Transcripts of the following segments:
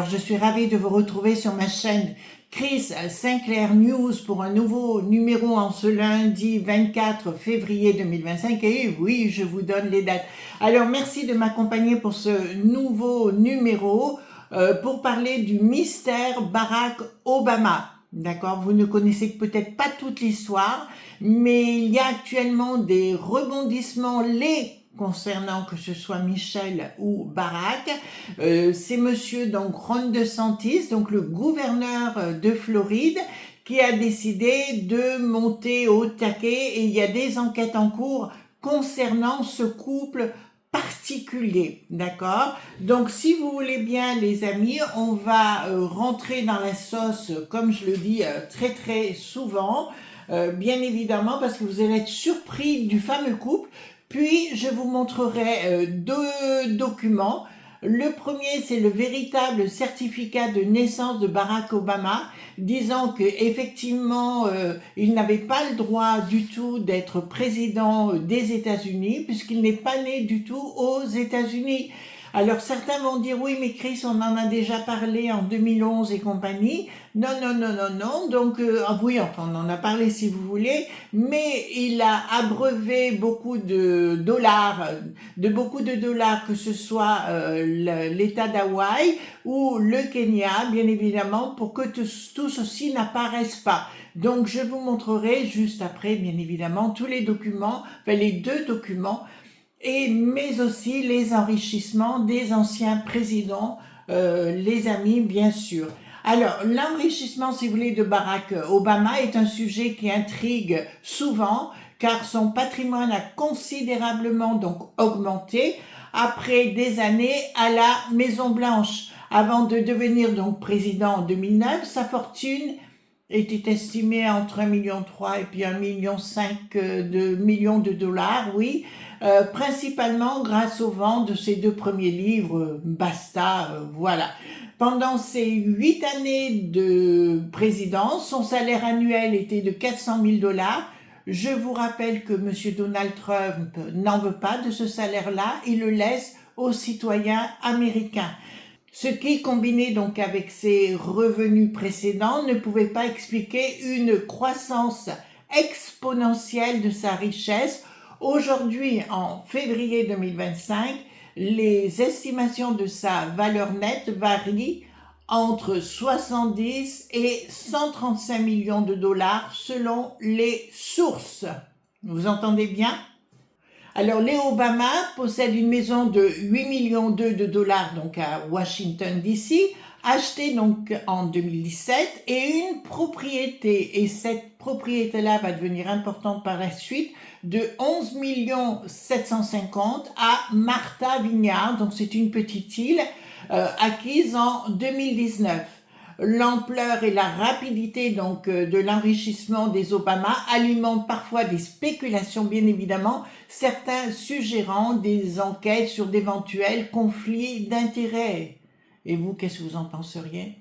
Alors, je suis ravie de vous retrouver sur ma chaîne Chris Sinclair News pour un nouveau numéro en ce lundi 24 février 2025. Et oui, je vous donne les dates. Alors, merci de m'accompagner pour ce nouveau numéro pour parler du mystère Barack Obama. D'accord, vous ne connaissez peut-être pas toute l'histoire, mais il y a actuellement des rebondissements concernant que ce soit Michelle ou Barack. C'est monsieur donc Ron DeSantis, donc le gouverneur de Floride, qui a décidé de monter au taquet, et il y a des enquêtes en cours concernant ce couple particulier, d'accord? Donc si vous voulez bien les amis, on va rentrer dans la sauce, comme je le dis très souvent, bien évidemment, parce que vous allez être surpris du fameux couple. Puis je vous montrerai deux documents. Le premier, c'est le véritable certificat de naissance de Barack Obama, disant que effectivement il n'avait pas le droit du tout d'être président des États-Unis, puisqu'il n'est pas né du tout aux États-Unis. Alors certains vont dire oui, mais Chris, on en a déjà parlé en 2011 et compagnie. Non. Donc oui, enfin on en a parlé si vous voulez, mais il a abreuvé beaucoup de dollars, que ce soit l'État d'Hawaï ou le Kenya, bien évidemment, pour que tout ceci n'apparaisse pas. Donc je vous montrerai juste après, bien évidemment, tous les documents, enfin les deux documents, mais aussi les enrichissements des anciens présidents, les amis, bien sûr. Alors, l'enrichissement, si vous voulez, de Barack Obama est un sujet qui intrigue souvent, car son patrimoine a considérablement donc augmenté après des années à la Maison Blanche. Avant de devenir donc président en 2009, sa fortune était estimée entre 1,3 million et puis 1,5 million de dollars, oui, principalement grâce aux ventes de ses deux premiers livres, Basta, voilà. Pendant ses 8 années de présidence, son salaire annuel était de 400 000 dollars. Je vous rappelle que M. Donald Trump n'en veut pas de ce salaire-là, il le laisse aux citoyens américains. Ce qui, combiné donc avec ses revenus précédents, ne pouvait pas expliquer une croissance exponentielle de sa richesse. Aujourd'hui, en février 2025, les estimations de sa valeur nette varient entre 70 et 135 millions de dollars selon les sources. Vous entendez bien? Alors, les Obama possèdent une maison de 8 millions de dollars donc à Washington DC, achetée donc en 2017, et une propriété, et cette propriété-là va devenir importante par la suite, de 11 750 à Martha Vineyard, donc c'est une petite île acquise en 2019. L'ampleur et la rapidité donc de l'enrichissement des Obama alimentent parfois des spéculations, bien évidemment, certains suggérant des enquêtes sur d'éventuels conflits d'intérêts. Et vous, qu'est-ce que vous en penseriez?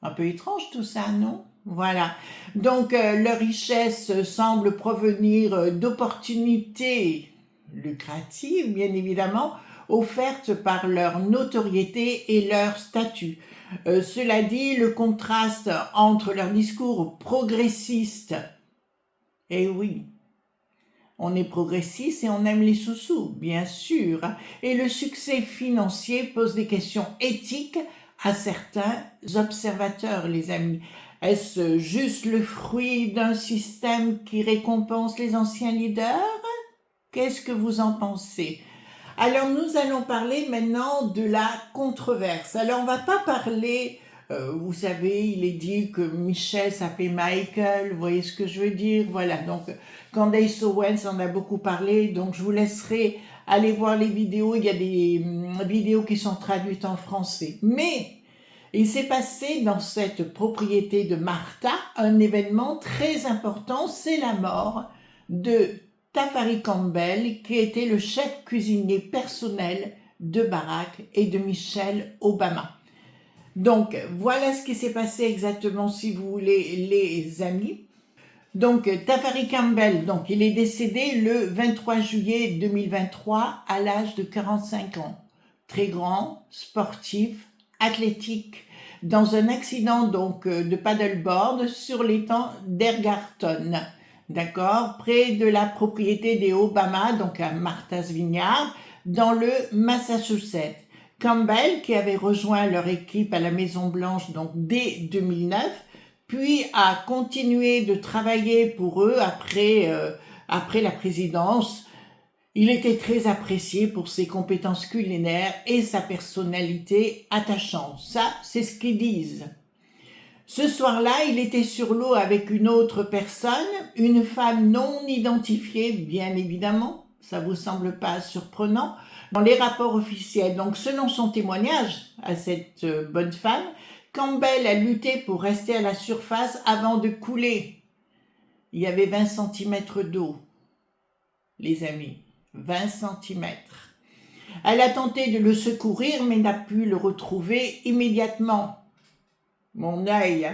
Un peu étrange tout ça, non? Voilà. Donc, leur richesse semble provenir d'opportunités lucratives, bien évidemment, offertes par leur notoriété et leur statut. Cela dit, le contraste entre leur discours progressiste, et oui, on est progressiste et on aime les sous-sous, bien sûr, et le succès financier pose des questions éthiques à certains observateurs, les amis. Est-ce juste le fruit d'un système qui récompense les anciens leaders? Qu'est-ce que vous en pensez? Alors, nous allons parler maintenant de la controverse. Alors, on ne va pas parler, vous savez, il est dit que Michelle s'appelait Michael, vous voyez ce que je veux dire? Voilà, donc Candace Owens en a beaucoup parlé, donc je vous laisserai aller voir les vidéos, il y a des vidéos qui sont traduites en français. Mais il s'est passé dans cette propriété de Martha un événement très important, c'est la mort de Tafari Campbell, qui était le chef cuisinier personnel de Barack et de Michelle Obama. Donc, voilà ce qui s'est passé exactement, si vous voulez, les amis. Donc, Tafari Campbell, donc, il est décédé le 23 juillet 2023 à l'âge de 45 ans. Très grand, sportif, athlétique dans un accident donc de paddleboard sur l'étang d'Ergarton, d'accord, près de la propriété des Obama, donc à Martha's Vineyard, dans le Massachusetts. Campbell, qui avait rejoint leur équipe à la Maison-Blanche donc dès 2009, puis a continué de travailler pour eux après la présidence. Il était très apprécié pour ses compétences culinaires et sa personnalité attachante. Ça, c'est ce qu'ils disent. Ce soir-là, il était sur l'eau avec une autre personne, une femme non identifiée, bien évidemment. Ça vous semble pas surprenant? Dans les rapports officiels, donc selon son témoignage à cette bonne femme, Campbell a lutté pour rester à la surface avant de couler. Il y avait 20 cm d'eau, les amis. 20 cm. Elle a tenté de le secourir, mais n'a pu le retrouver immédiatement. Mon œil.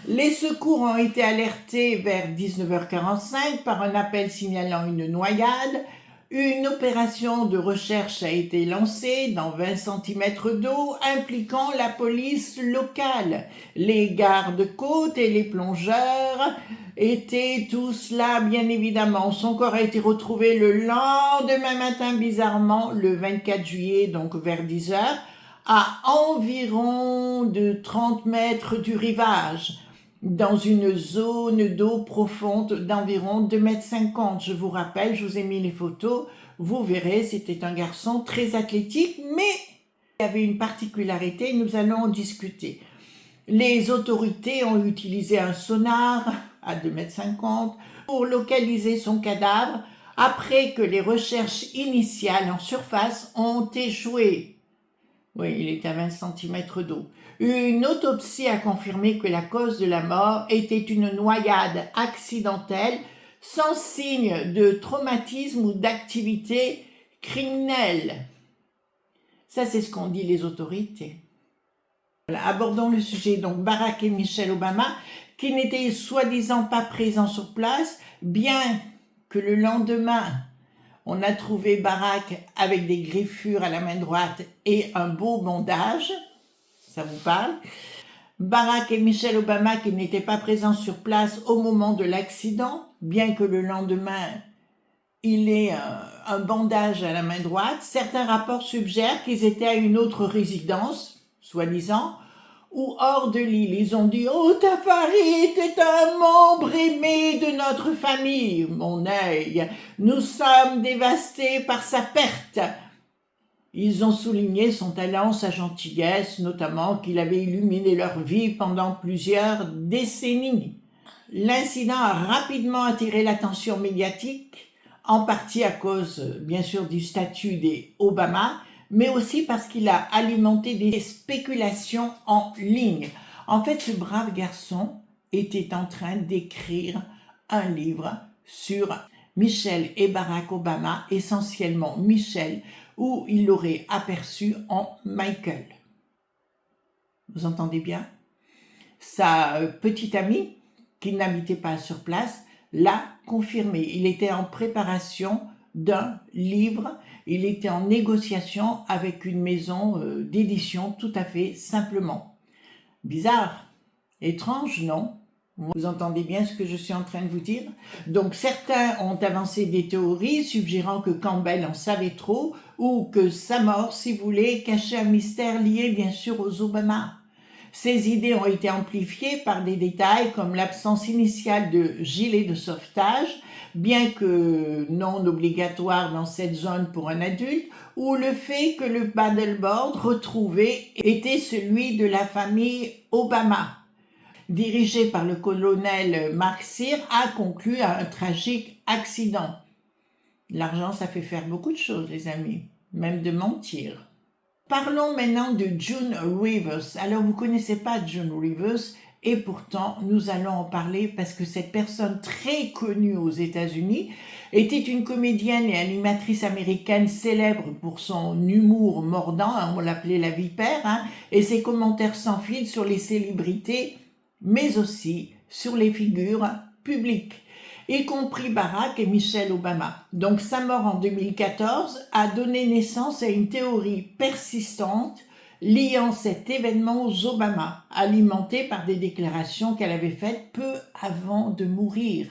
Les secours ont été alertés vers 19h45 par un appel signalant une noyade. Une opération de recherche a été lancée dans 20 cm d'eau impliquant la police locale. Les gardes-côtes et les plongeurs étaient tous là, bien évidemment. Son corps a été retrouvé le lendemain matin, bizarrement, le 24 juillet, donc vers 10h, à environ de 30 mètres du rivage, dans une zone d'eau profonde d'environ 2,50 m. Je vous rappelle, je vous ai mis les photos, vous verrez, c'était un garçon très athlétique, mais il avait une particularité, nous allons en discuter. Les autorités ont utilisé un sonar à 2,50 m pour localiser son cadavre après que les recherches initiales en surface ont échoué. Oui, il est à 20 cm d'eau. Une autopsie a confirmé que la cause de la mort était une noyade accidentelle sans signe de traumatisme ou d'activité criminelle. Ça, c'est ce qu'ont dit les autorités. Voilà, abordons le sujet. Donc, Barack et Michelle Obama, qui n'étaient soi-disant pas présents sur place, bien que le lendemain, on a trouvé Barack avec des griffures à la main droite et un beau bandage. Ça vous parle? Barack et Michelle Obama qui n'étaient pas présents sur place au moment de l'accident, bien que le lendemain, il ait un bandage à la main droite. Certains rapports suggèrent qu'ils étaient à une autre résidence, soi-disant, ou hors de l'île. Ils ont dit « Oh, Tafari était un membre aimé de notre famille. Mon œil, nous sommes dévastés par sa perte. » Ils ont souligné son talent, sa gentillesse, notamment qu'il avait illuminé leur vie pendant plusieurs décennies. L'incident a rapidement attiré l'attention médiatique, en partie à cause, bien sûr, du statut des Obama, mais aussi parce qu'il a alimenté des spéculations en ligne. En fait, ce brave garçon était en train d'écrire un livre sur Michelle et Barack Obama, essentiellement Michelle, où il l'aurait aperçu en Michael. Vous entendez bien? Sa petite amie, qui n'habitait pas sur place, l'a confirmé. Il était en préparation d'un livre, il était en négociation avec une maison d'édition tout à fait simplement. Bizarre, étrange, non? Vous entendez bien ce que je suis en train de vous dire? Donc certains ont avancé des théories suggérant que Campbell en savait trop ou que sa mort, si vous voulez, cachait un mystère lié bien sûr aux Obama. Ces idées ont été amplifiées par des détails comme l'absence initiale de gilet de sauvetage, bien que non obligatoire dans cette zone pour un adulte, ou le fait que le paddleboard retrouvé était celui de la famille Obama, dirigé par le colonel Mark Sear, a conclu à un tragique accident. L'argent, ça fait faire beaucoup de choses, les amis, même de mentir. Parlons maintenant de June Rivers. Alors, vous ne connaissez pas June Rivers, et pourtant, nous allons en parler parce que cette personne très connue aux États-Unis était une comédienne et animatrice américaine célèbre pour son humour mordant, on l'appelait la vipère, et ses commentaires sans fil sur les célébrités, mais aussi sur les figures publiques. y compris Barack et Michelle Obama. Donc sa mort en 2014 a donné naissance à une théorie persistante liant cet événement aux Obama, alimentée par des déclarations qu'elle avait faites peu avant de mourir.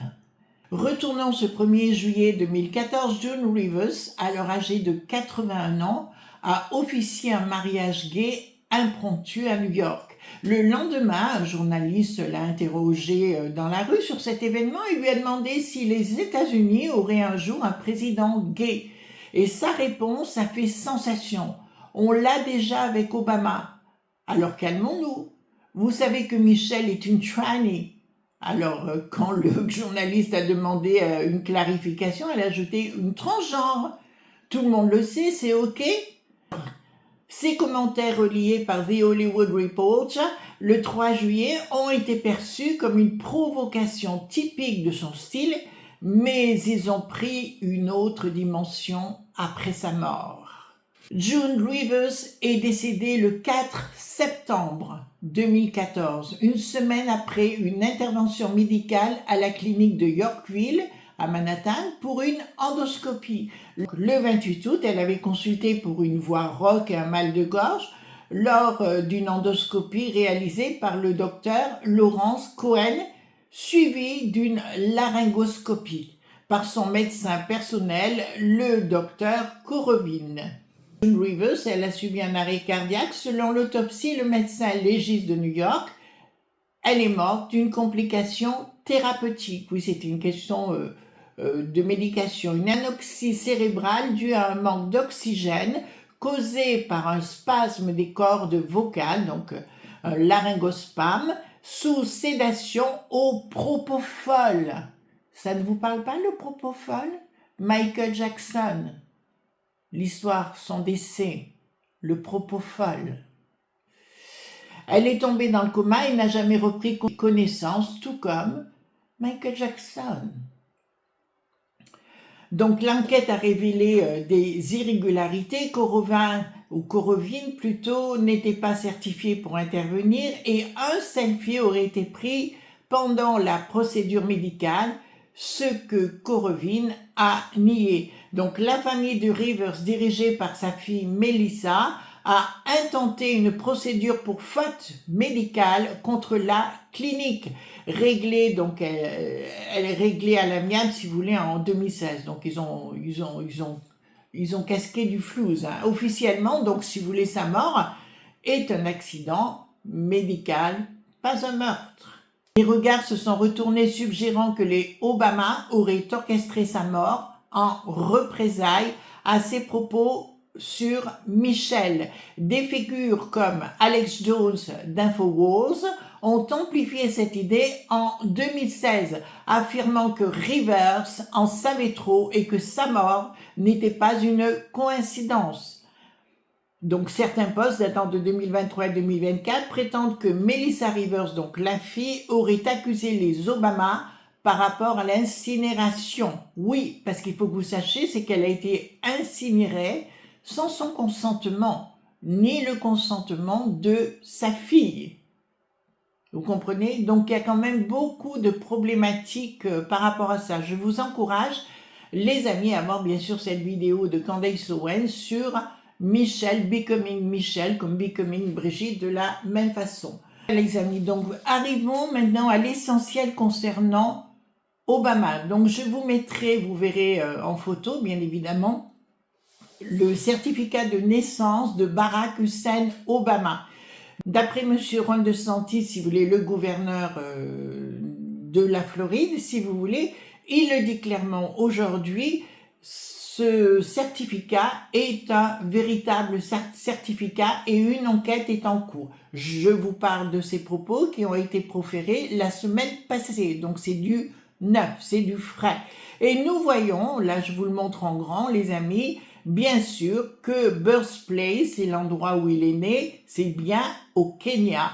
Retournons ce 1er juillet 2014, Joan Rivers, alors âgée de 81 ans, a officié un mariage gay impromptu à New York. Le lendemain, un journaliste l'a interrogé dans la rue sur cet événement et lui a demandé si les États-Unis auraient un jour un président gay. Et sa réponse a fait sensation. On l'a déjà avec Obama. Alors calmons-nous. Vous savez que Michelle est une tranny. Alors, quand le journaliste a demandé une clarification, elle a ajouté une transgenre. Tout le monde le sait, c'est OK. Ces commentaires reliés par The Hollywood Reporter le 3 juillet ont été perçus comme une provocation typique de son style, mais ils ont pris une autre dimension après sa mort. Joan Rivers est décédée le 4 septembre 2014, une semaine après une intervention médicale à la clinique de Yorkville, à Manhattan, pour une endoscopie. Le 28 août, elle avait consulté pour une voix rauque et un mal de gorge lors d'une endoscopie réalisée par le docteur Lawrence Cohen, suivie d'une laryngoscopie par son médecin personnel, le docteur Korovin. Joan Rivers, elle a subi un arrêt cardiaque. Selon l'autopsie, le médecin légiste de New York, elle est morte d'une complication thérapeutique. Oui, c'était une question de médication. Une anoxie cérébrale due à un manque d'oxygène causé par un spasme des cordes vocales, donc un laryngospasme, sous sédation au propofol. Ça ne vous parle pas, le propofol? Michael Jackson. L'histoire, son décès, le propofol. Elle est tombée dans le coma et n'a jamais repris connaissance, tout comme Michael Jackson. Donc l'enquête a révélé des irrégularités. Korovin plutôt n'était pas certifié pour intervenir et un selfie aurait été pris pendant la procédure médicale, ce que Korovin a nié. Donc la famille de Rivers, dirigée par sa fille Melissa, a intenté une procédure pour faute médicale contre la clinique, réglée, donc elle est réglée à l'amiable, si vous voulez, en 2016. Donc ils ont casqué du flouze. Hein. Officiellement, donc si vous voulez, sa mort est un accident médical, pas un meurtre. Les regards se sont retournés suggérant que les Obama auraient orchestré sa mort en représailles à ses propos sur Michelle. Des figures comme Alex Jones d'InfoWars ont amplifié cette idée en 2016, affirmant que Rivers en savait trop et que sa mort n'était pas une coïncidence. Donc certains posts datant de 2023 et 2024 prétendent que Melissa Rivers, donc la fille, aurait accusé les Obama par rapport à l'incinération. Oui, parce qu'il faut que vous sachiez, c'est qu'elle a été incinérée sans son consentement, ni le consentement de sa fille. Vous comprenez? Donc il y a quand même beaucoup de problématiques par rapport à ça. Je vous encourage, les amis, à voir bien sûr cette vidéo de Candace Owens sur Michelle, Becoming Michelle, comme Becoming Brigitte, de la même façon. Les amis, donc arrivons maintenant à l'essentiel concernant Obama. Donc je vous mettrai, vous verrez en photo, bien évidemment, le certificat de naissance de Barack Hussein Obama. D'après M. Ron DeSantis, si vous voulez, le gouverneur de la Floride, si vous voulez, il le dit clairement aujourd'hui, ce certificat est un véritable certificat et une enquête est en cours. Je vous parle de ces propos qui ont été proférés la semaine passée, donc c'est du neuf, c'est du frais. Et nous voyons, là je vous le montre en grand les amis, bien sûr que birthplace, c'est l'endroit où il est né, c'est bien au Kenya,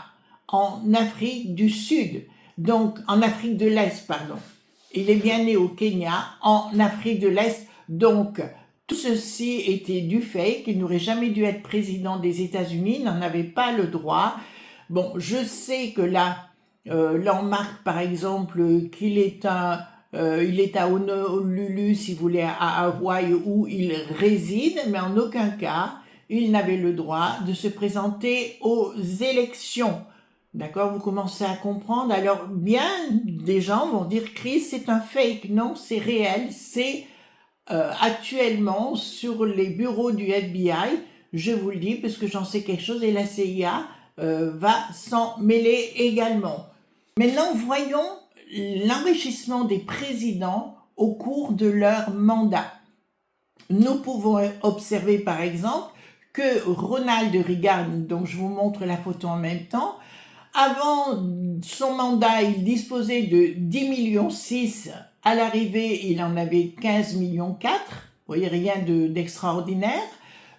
en Afrique du Sud, donc en Afrique de l'Est, pardon. Il est bien né au Kenya, en Afrique de l'Est. Donc, tout ceci était du fake, il n'aurait jamais dû être président des États-Unis, il n'en avait pas le droit. Bon, je sais que là, l'on marque par exemple qu'il est un il est à Honolulu, si vous voulez, à Hawaï, où il réside, mais en aucun cas, il n'avait le droit de se présenter aux élections. D'accord, vous commencez à comprendre. Alors, bien des gens vont dire, Chris, c'est un fake. Non, c'est réel. C'est actuellement sur les bureaux du FBI. Je vous le dis parce que j'en sais quelque chose et la CIA va s'en mêler également. Maintenant, voyons l'enrichissement des présidents au cours de leur mandat. Nous pouvons observer par exemple que Ronald Reagan, dont je vous montre la photo en même temps, avant son mandat, il disposait de 10,6 millions. À l'arrivée, il en avait 15,4 millions. Vous voyez, rien d'extraordinaire.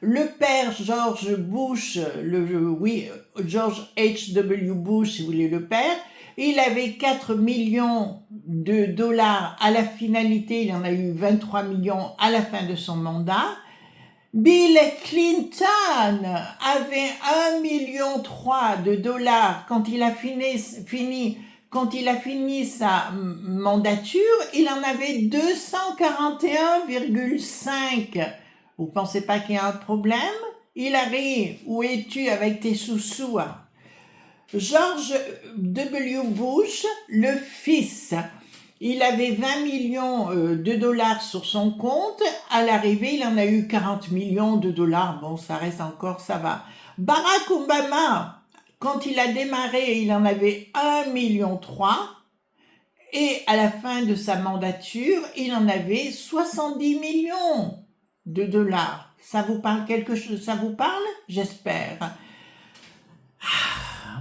Le père George Bush, George H.W. Bush, si vous voulez, le père, il avait 4 millions de dollars à la finalité, il en a eu 23 millions à la fin de son mandat. Bill Clinton avait 1,3 million de dollars quand il a fini sa mandature, il en avait 241,5. Vous pensez pas qu'il y a un problème? Hillary, où es-tu avec tes sous-sous? George W. Bush, le fils, il avait 20 millions de dollars sur son compte. À l'arrivée, il en a eu 40 millions de dollars. Bon, ça reste encore, ça va. Barack Obama, quand il a démarré, il en avait 1,3 million. Et à la fin de sa mandature, il en avait 70 millions de dollars. Ça vous parle quelque chose? Ça vous parle? J'espère.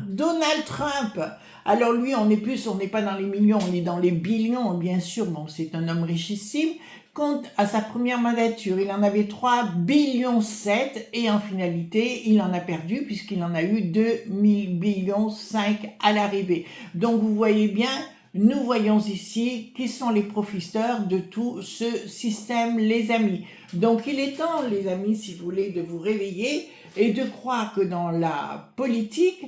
Donald Trump, alors lui, on n'est pas dans les millions, on est dans les billions, bien sûr. Bon, c'est un homme richissime. Quant à sa première mandature, il en avait 3,7 billions et en finalité, il en a perdu puisqu'il en a eu 2,5 billions à l'arrivée. Donc, vous voyez bien, nous voyons ici qui sont les profiteurs de tout ce système, les amis. Donc, il est temps, les amis, si vous voulez, de vous réveiller et de croire que dans la politique,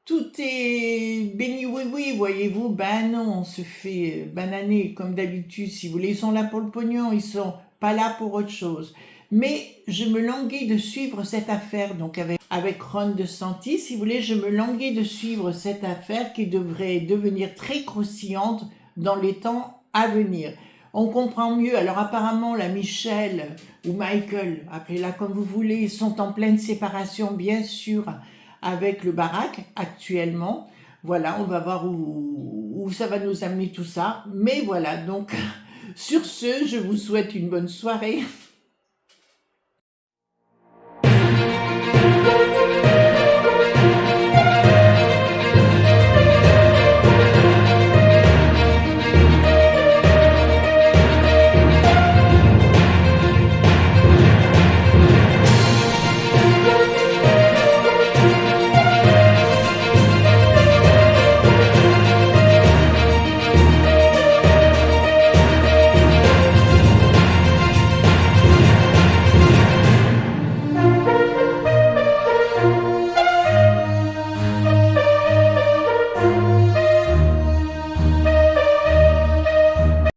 tout est béni oui, voyez-vous, ben non, on se fait bananer comme d'habitude, si vous voulez, ils sont là pour le pognon, ils sont pas là pour autre chose. Mais je me languis de suivre cette affaire, donc avec Ron DeSantis, si vous voulez, je me languis de suivre cette affaire qui devrait devenir très croustillante dans les temps à venir. On comprend mieux, alors apparemment la Michelle ou Michael, appelez-la comme vous voulez, ils sont en pleine séparation, bien sûr, avec le Barack actuellement. Voilà, on va voir où ça va nous amener tout ça. Mais voilà, donc sur ce, je vous souhaite une bonne soirée.